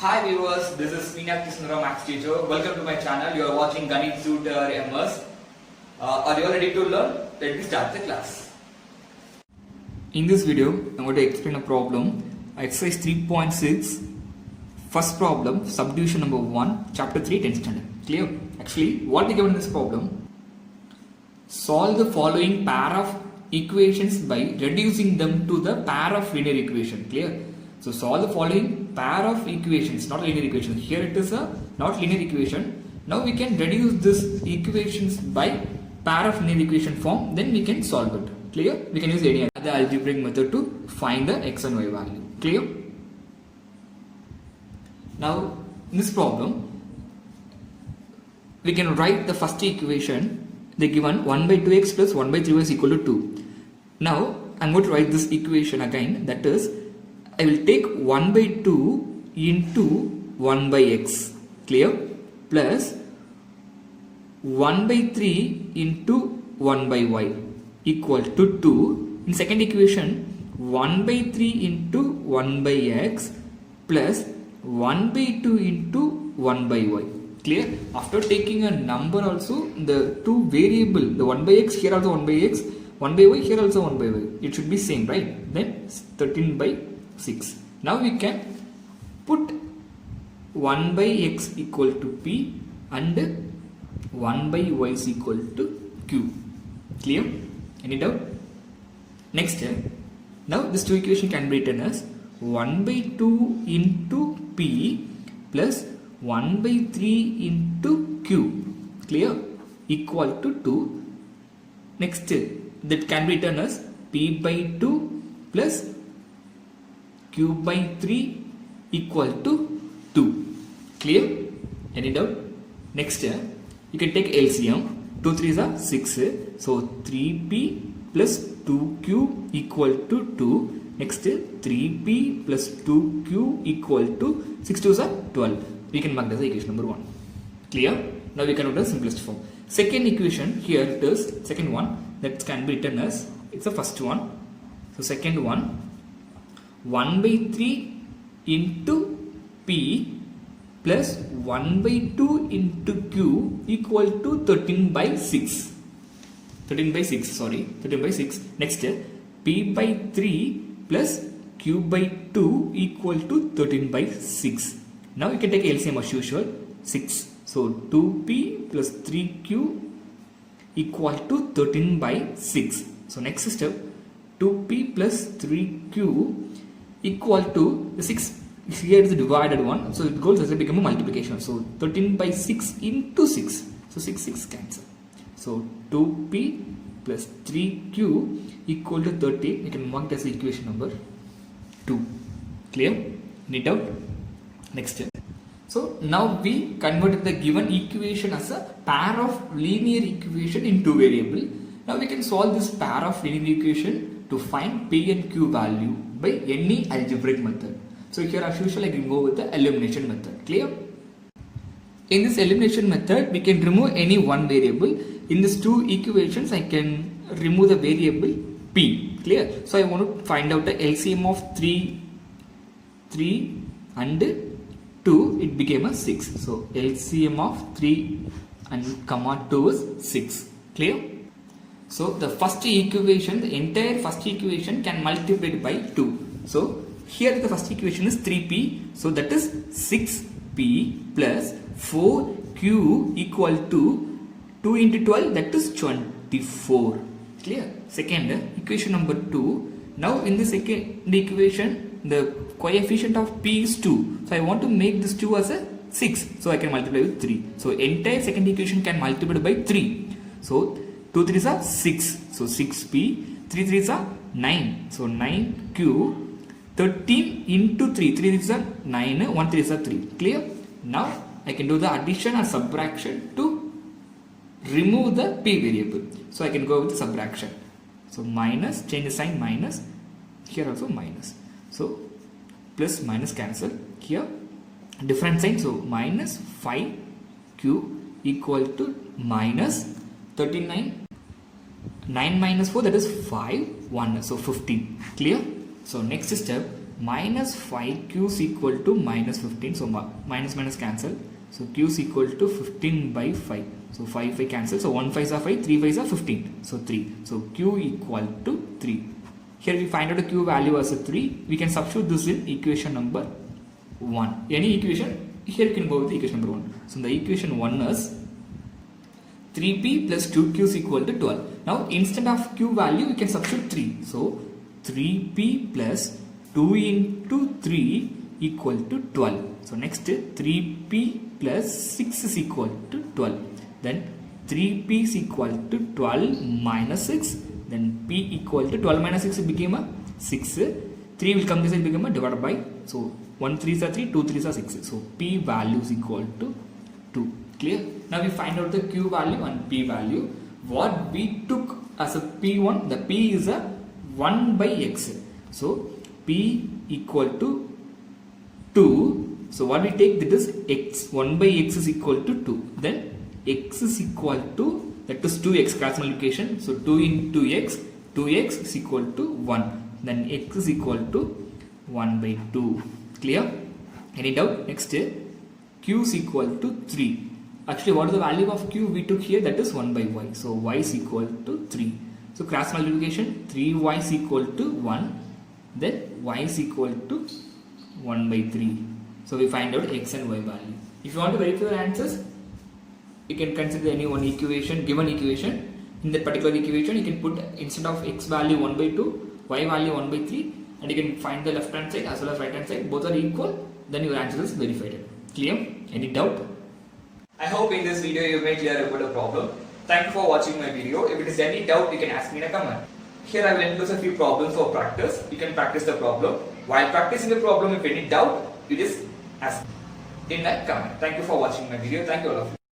Hi viewers, this is Meenakshi Sundara Max teacher. Welcome to my channel. You are watching Ganit Tutor MS. Are you all ready to learn? Let me start the class. In this video, I'm going to explain a problem. Exercise 3.6. First problem, subdivision number 1, chapter 3, 10th standard. Clear? Actually, what we given in this problem? Solve the following pair of equations by reducing them to the pair of linear equation. Clear? So solve the following pair of equations, not linear equation. Here it is a not linear equation. Now we can reduce this equations by pair of linear equation form. Then we can solve it. Clear? We can use any other algebraic method to find the x and y value. Clear? Now in this problem, we can write the first equation. They given 1 by 2x plus 1 by 3y is equal to 2. Now I am going to write this equation again. That is, I will take 1 by 2 into 1 by x, clear, plus 1 by 3 into 1 by y equal to 2. In second equation, 1 by 3 into 1 by x plus 1 by 2 into 1 by y. Clear? After taking a number also, the two variable, the 1 by x, here also 1 by x, 1 by y, here also 1 by y. It should be same, right? Then 13 by 6. Now we can put 1 by x equal to p and 1 by y is equal to q. Clear? Any doubt? Next, now this two equation can be written as 1 by 2 into p plus 1 by 3 into q. Clear? Equal to 2. Next, that can be written as p by 2 plus q by 3 equal to 2. Clear? Any doubt? Next, you can take LCM. 2 3s are 6. So 3p plus 2q equal to 2. Next, 3p plus 2q equal to 6 2s are 12. We can mark this as equation number 1. Clear? Now we can write the simplest form. Second equation, here it is, second one, that can be written as, it's the first one. So second one, 1 by 3 into p plus 1 by 2 into q equal to 13 by 6. 13 by 6, sorry, 13 by 6. Next, p by 3 plus q by 2 equal to 13 by 6. Now you can take LCM as usual, 6. So 2p plus 3q equal to 13 by 6. So next step, 2p plus 3q equal to the 6. Here is the divided one, so it goes as a become a multiplication. So 13 by 6 into 6. So 6 cancel. So 2p plus 3q equal to 13. You can mark as equation number 2. Clear? Any doubt? Next. So now we converted the given equation as a pair of linear equation in two variable. Now we can solve this pair of linear equation to find p and q value by any algebraic method. So here as usual I can go with the elimination method. Clear? In this elimination method we can remove any one variable. In these two equations I can remove the variable p. Clear? So I want to find out the LCM of 3 and 2, it became a 6. So LCM of 3 and comma 2 is 6. Clear? So the first equation, the entire first equation can multiply by 2. So here the first equation is 3p. So that is 6p plus 4q equal to 2 into 12, that is 24. Clear? Second equation number 2. Now in the second equation, the coefficient of p is 2. So I want to make this 2 as a 6. So I can multiply with 3. So entire second equation can multiply by 3. So 2 3s are 6. So 6p. 3 3s are 9. So 9q. 13 into 3. 3 3s are 9. 1 3s are 3. Clear? Now I can do the addition or subtraction to remove the p variable. So I can go with the subtraction. So minus, change the sign, minus. Here also minus. So plus minus cancel. Here different sign. So minus 5q equal to minus 39. 9 minus 4, that is 5. 1. So 15. Clear? So next step, minus 5q is equal to minus 15. So minus minus cancel. So q is equal to 15 by 5. So 5 cancel. So 1 5s are 5, 3 5s are 15. So 3. So q equal to 3. Here we find out the q value as a 3. We can substitute this in equation number 1. Any equation, here you can go with the equation number 1. So the equation 1 is 3p plus 2q is equal to 12. Now instead of q value, we can substitute 3. So 3p plus 2 into 3 equal to 12. So next 3p plus 6 is equal to 12. Then 3p is equal to 12 minus 6. Then p equal to 12 minus 6 became a 6. 3 will come this side, become a divided by. So 1 3s are 3, 2 3s are 6. So p value is equal to 2. Clear? Now we find out the q value and p value. What we took as a p1, the p is a 1 by x. So p equal to 2. So what we take, that is x. 1 by x is equal to 2. Then x is equal to, that is 2x cross multiplication. So 2 into x, 2x is equal to 1. Then x is equal to 1 by 2. Clear? Any doubt? Next, q is equal to 3. Actually, what is the value of q we took here? That is 1 by y. So y is equal to 3. So cross multiplication, 3y is equal to 1. Then y is equal to 1 by 3. So we find out x and y value. If you want to verify the answers, you can consider any one equation, given equation. In that particular equation, you can put instead of x value 1 by 2, y value 1 by 3, and you can find the left hand side as well as right hand side. Both are equal. Then your answer is verified. Clear? Any doubt? I hope in this video you made clear about the problem. Thank you for watching my video. If it is any doubt, you can ask me in a comment. Here I will enclose a few problems for practice. You can practice the problem. While practicing the problem, if any doubt, you just ask in a comment. Thank you for watching my video. Thank you all of you.